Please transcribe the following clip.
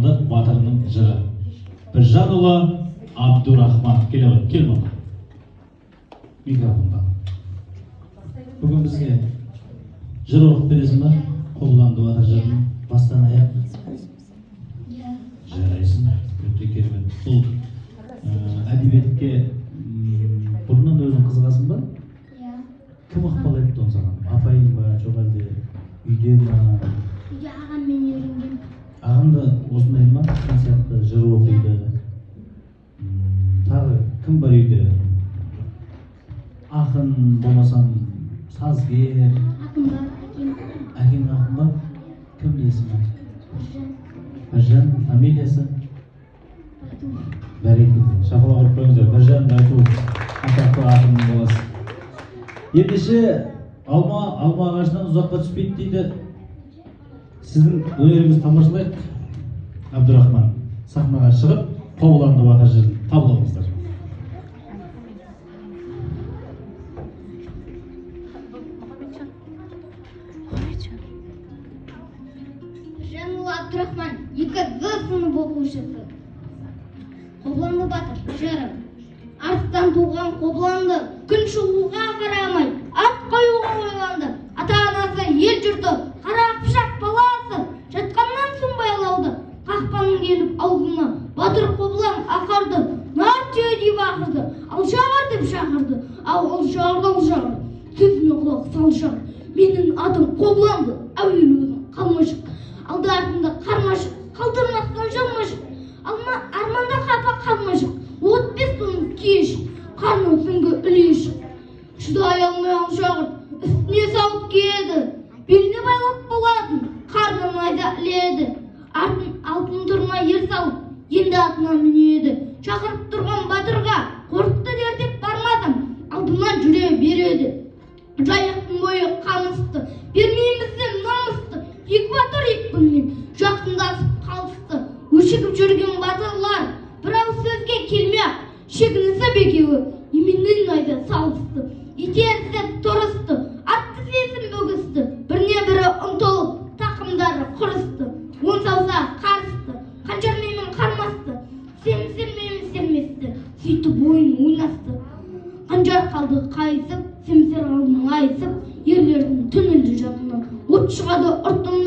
Қобыланды батырының жыры. Біржанұлы Абдурахман. Кел бала. Микрофонда. Бүгін бізге жыр оқып бересің ба? Қобыланды батыр жырын бастан аяқ. Жарайсың. Өте керемет. Бұл әдебиетке бұрыннан өзің қызығасың ба? Кім ықпал етті оны саған? Апайың ба, жоқ әлде үйде ма? Үйде ағаммен үйренген. Ағам да осындай ма? Сен сияқты жыр оқиды. Тағы кім бар үйде? Ақын болмасам сазгер. Ақын бар, әкем. Әкең ақын ба? Кім есімі? Біржан. Біржан, фамилиясы? Байтуов. Бәрекелді. Шапалақ ұрып қойыңыздар. Біржан Байтуов. Атақты ақынның баласы. Ендеше алма ағашынан ұзаққа түспейді дейді. Сіздің өнеріңізді тамашалайық. Абдурахман сахнаға шығып, Қобыланды батыр жырын табылыңыздар. Біржанұлы Абдурахман, 2 сынып оқушысы. Қобыланды батыр жыры. Арыстан туған Қобыланды, күн шығуға қарамай, ат қоюға ойланды. Ата-анасы ел жұрты, қара қыпшақ баласы, жатқаннан соң байлауды. Қақпаның келіп алдына батыр Қобылан ақырды, нар түйедей бақырды, алшағыр деп шақырды. Ал алшағыр, сөзіне құлақ салшағыр. Менің атым Қобыланды, әуелі өзің қалмашық. Алды артында қармашық, қалдырмастан жылмашық. Арманда қапа қалмашық. 35 тонн кеш, қарның сүңгі үлешік. Шыдай алмай алшағыр, үстіне салып келеді. Беліне байлап болатын, қарның айда іледі. Алтын тұрмай ер салып, енді атына мінеді. Шақырып тұрған батырға, қорықты дертеп бармадым, алдынан жүре береді. Жайықтың бойы қамысты, бермеймізден намысты. Екі батыр екпінмен жақындасып қалысты. Өшігіп жүрген батырлар бірау сөзге келмей-ақ, шегінісіп екеуі еменнен айда салысты. Итерісіп тұрысты, атты сезім бөгісті. Біріне бірі ұмтылып, тақымдары құрысты. Он сауса қарысты, қанжармен қармасты. Семсермеймін серместі, сөйтіп ойын ойнасты. Қанжар қалды қайысып, семсер қалды айысып. Ерлердің түнілді жатынан от шығады ұртын